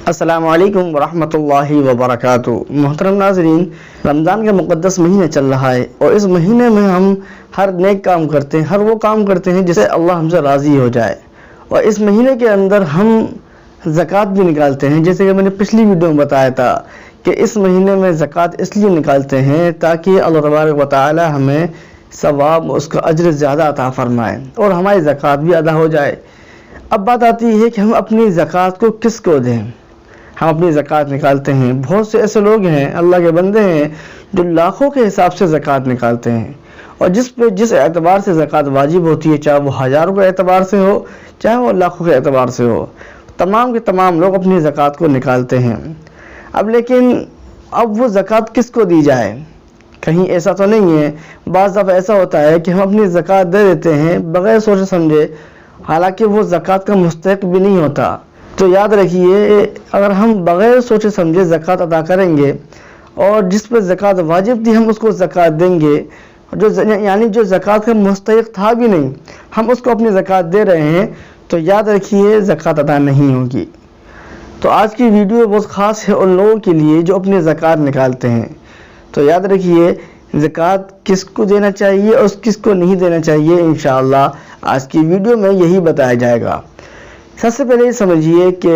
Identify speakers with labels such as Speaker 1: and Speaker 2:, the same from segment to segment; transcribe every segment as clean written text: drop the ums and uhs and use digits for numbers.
Speaker 1: السلام علیکم ورحمۃ اللہ وبرکاتہ۔ محترم ناظرین، رمضان کا مقدس مہینہ چل رہا ہے اور اس مہینے میں ہم ہر نیک کام کرتے ہیں، ہر وہ کام کرتے ہیں جس سے اللہ ہم سے راضی ہو جائے، اور اس مہینے کے اندر ہم زکوٰۃ بھی نکالتے ہیں۔ جیسے کہ میں نے پچھلی ویڈیو میں بتایا تھا کہ اس مہینے میں زکوٰۃ اس لیے نکالتے ہیں تاکہ اللہ تبارک و تعالی ہمیں ثواب، اس کا اجر زیادہ عطا فرمائے اور ہماری زکوٰۃ بھی ادا ہو جائے۔ اب بات آتی ہے کہ ہم اپنی زکوٰۃ کو کس کو دیں۔ ہم اپنی زکوٰۃ نکالتے ہیں، بہت سے ایسے لوگ ہیں، اللہ کے بندے ہیں جو لاکھوں کے حساب سے زکوٰۃ نکالتے ہیں، اور جس اعتبار سے زکوٰۃ واجب ہوتی ہے، چاہے وہ ہزاروں کے اعتبار سے ہو، چاہے وہ لاکھوں کے اعتبار سے ہو، تمام کے تمام لوگ اپنی زکوٰۃ کو نکالتے ہیں۔ اب وہ زکوٰۃ کس کو دی جائے؟ کہیں ایسا تو نہیں ہے، بعض دفعہ ایسا ہوتا ہے کہ ہم اپنی زکوٰۃ دے دیتے ہیں بغیر سوچے سمجھے، حالانکہ وہ زکوٰۃ کا مستحق بھی نہیں ہوتا۔ تو یاد رکھیے، اگر ہم بغیر سوچے سمجھے زکوٰۃ ادا کریں گے اور جس پہ زکوٰۃ واجب تھی ہم اس کو زکوٰۃ دیں گے، جو زکوٰۃ کا مستحق تھا بھی نہیں، ہم اس کو اپنی زکوٰۃ دے رہے ہیں، تو یاد رکھیے زکوٰۃ ادا نہیں ہوگی۔ تو آج کی ویڈیو بہت خاص ہے ان لوگوں کے لیے جو اپنی زکوٰۃ نکالتے ہیں۔ تو یاد رکھیے زکوٰۃ کس کو دینا چاہیے اور کس کو نہیں دینا چاہیے، انشاءاللہ آج کی ویڈیو میں یہی بتایا جائے گا۔ سب سے پہلے یہ سمجھیے کہ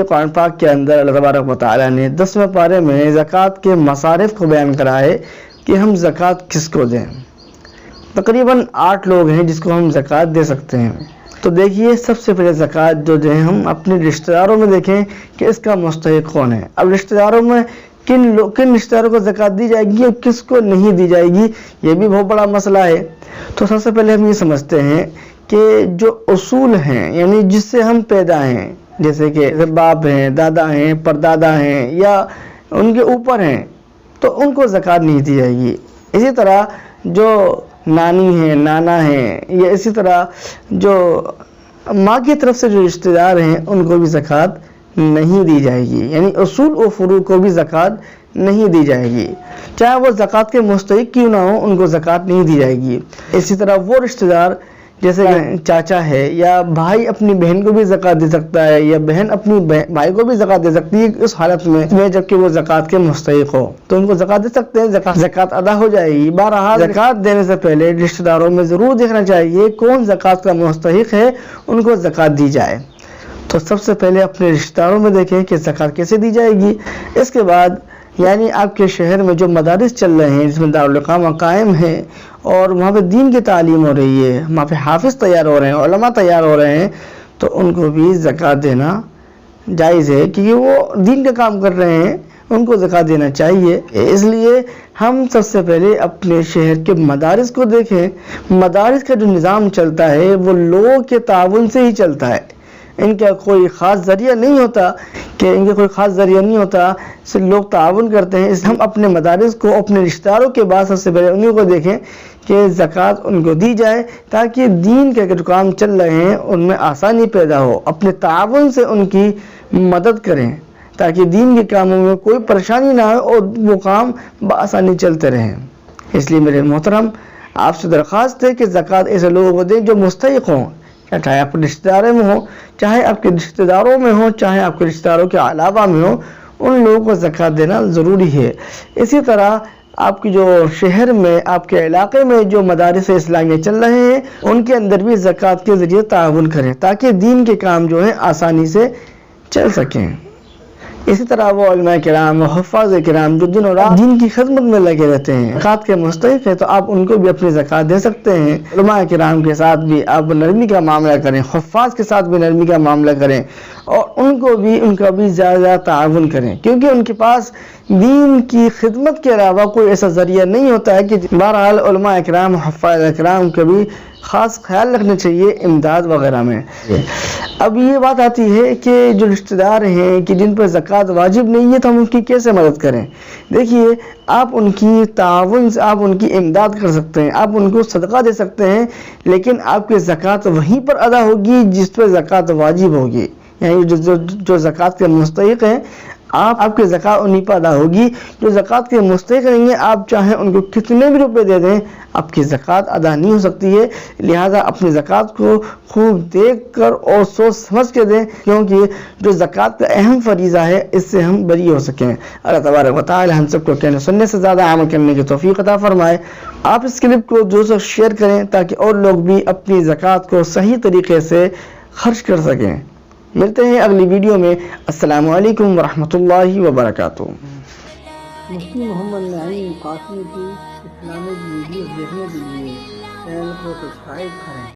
Speaker 1: قرآن پاک کے اندر اللہ تبارک و تعالیٰ نے 10ویں پارے میں زکوٰۃ کے مصارف کو بیان کرا ہے کہ ہم زکوٰۃ کس کو دیں۔ تقریباً 8 لوگ ہیں جس کو ہم زکوٰۃ دے سکتے ہیں۔ تو دیکھیے، سب سے پہلے زکوٰۃ جو دیں ہم اپنے رشتہ داروں میں دیکھیں کہ اس کا مستحق کون ہے۔ اب رشتہ داروں میں کن رشتہ داروں کو زکوٰۃ دی جائے گی اور کس کو نہیں دی جائے گی، یہ بھی بہت بڑا مسئلہ ہے۔ تو سب سے پہلے ہم یہ سمجھتے ہیں کہ جو اصول ہیں، یعنی جس سے ہم پیدا ہیں، جیسے کہ باپ ہیں، دادا ہیں، پردادا ہیں یا ان کے اوپر ہیں، تو ان کو زکوٰۃ نہیں دی جائے گی۔ اسی طرح جو نانی ہیں، نانا ہیں، یا اسی طرح جو ماں کی طرف سے جو رشتہ دار ہیں ان کو بھی زکوٰۃ نہیں دی جائے گی، یعنی اصول و فروع کو بھی زکوٰۃ نہیں دی جائے گی، چاہے وہ زکوٰۃ کے مستحق کیوں نہ ہو، ان کو زکوٰۃ نہیں دی جائے گی۔ اسی طرح وہ رشتہ دار جیسے چاچا ہے یا بھائی اپنی بہن کو بھی زکوٰۃ دے سکتا ہے، یا بہن اپنی بھائی کو بھی زکوٰۃ دے سکتی ہے اس حالت میں جبکہ وہ زکوٰۃ کے مستحق ہو، تو ان کو زکوٰۃ دے سکتے ہیں، زکوٰۃ ادا ہو جائے گی۔ بہرحال زکوٰۃ دینے سے پہلے رشتہ داروں میں ضرور دیکھنا چاہیے کون زکوٰۃ کا مستحق ہے، ان کو زکوٰۃ دی جائے۔ تو سب سے پہلے اپنے رشتہ داروں میں دیکھیں کہ زکوٰۃ کیسے دی جائے گی۔ اس کے بعد یعنی آپ کے شہر میں جو مدارس چل رہے ہیں، جس میں دارالاقامہ قائم ہے اور وہاں پہ دین کی تعلیم ہو رہی ہے، وہاں پہ حافظ تیار ہو رہے ہیں، علماء تیار ہو رہے ہیں، تو ان کو بھی زکوٰۃ دینا جائز ہے، کیونکہ وہ دین کا کام کر رہے ہیں، ان کو زکوٰۃ دینا چاہیے۔ اس لیے ہم سب سے پہلے اپنے شہر کے مدارس کو دیکھیں۔ مدارس کا جو نظام چلتا ہے وہ لوگوں کے تعاون سے ہی چلتا ہے، ان کا کوئی خاص ذریعہ نہیں ہوتا صرف لوگ تعاون کرتے ہیں۔ اس ہم اپنے مدارس کو اپنے رشتہ داروں کے بعد سب سے پہلے انہیں کو دیکھیں کہ زکوٰۃ ان کو دی جائے، تاکہ دین کے جو کام چل رہے ہیں ان میں آسانی پیدا ہو، اپنے تعاون سے ان کی مدد کریں تاکہ دین کے کاموں میں کوئی پریشانی نہ ہو اور وہ کام بآسانی چلتے رہیں۔ اس لیے میرے محترم، آپ سے درخواست ہے کہ زکوٰۃ ایسے لوگوں کو دیں جو مستحق ہوں، چاہے آپ کے رشتہ داروں میں ہو، چاہے آپ کے رشتہ داروں میں ہو، چاہے آپ کے رشتہ داروں کے علاوہ میں ہو، ان لوگوں کو زکوٰۃ دینا ضروری ہے۔ اسی طرح آپ کی جو شہر میں، آپ کے علاقے میں جو مدارس اسلامیہ چل رہے ہیں، ان کے اندر بھی زکوٰۃ کے ذریعے تعاون کریں تاکہ دین کے کام جو ہیں آسانی سے چل سکیں۔ اسی طرح وہ علماء کرام و حفاظ کرام جو دن اور رات دین کی خدمت میں لگے رہتے ہیں، زکوٰۃ کے مستحق ہے، تو آپ ان کو بھی اپنی زکوٰۃ دے سکتے ہیں۔ علماء کرام کے ساتھ بھی آپ نرمی کا معاملہ کریں، حفاظ کے ساتھ بھی نرمی کا معاملہ کریں، اور ان کا بھی زیادہ تعاون کریں، کیونکہ ان کے پاس دین کی خدمت کے علاوہ کوئی ایسا ذریعہ نہیں ہوتا ہے کہ بہرحال علماء کرام حفاظ کرام کا بھی خاص خیال رکھنا چاہیے امداد وغیرہ میں۔ اب یہ بات آتی ہے کہ جو رشتہ دار ہیں کہ جن پر زکوٰۃ واجب نہیں ہے، تو ہم ان کی کیسے مدد کریں؟ دیکھیے، آپ ان کی تعاون سے آپ ان کی امداد کر سکتے ہیں، آپ ان کو صدقہ دے سکتے ہیں، لیکن آپ کی زکوٰۃ وہیں پر ادا ہوگی جس پر زکوٰۃ واجب ہوگی، یعنی جو زکوٰۃ کے مستحق ہیں آپ کی زکات انہیں پر ادا ہوگی جو زکات کے مستحق نہیں ہیں. آپ چاہیں ان کو کتنے بھی روپے دے دیں, آپ کی زکات ادا نہیں ہو سکتی ہے. لہذا اپنی زکات کو خوب دیکھ کر اور سوچ سمجھ کے دیں, کیونکہ جو زکات کا اہم فریضہ ہے اس سے ہم بری ہو سکیں. اللہ تبارک و تعالی ہم سب کو کہنے سننے سے زیادہ عمل کرنے کی توفیق عطا فرمائے. آپ اس کلپ کو دوسروں شیئر کریں تاکہ اور لوگ بھی اپنی زکات کو صحیح طریقے سے خرچ کر سکیں. ملتے ہیں اگلی ویڈیو میں. السلام علیکم ورحمۃ اللہ وبرکاتہ.
Speaker 2: مفتی محمد نعیم قاسمی کی اسلامک ویڈیوز دیکھنے کے لیے چینل کو سبسکرائب کریں.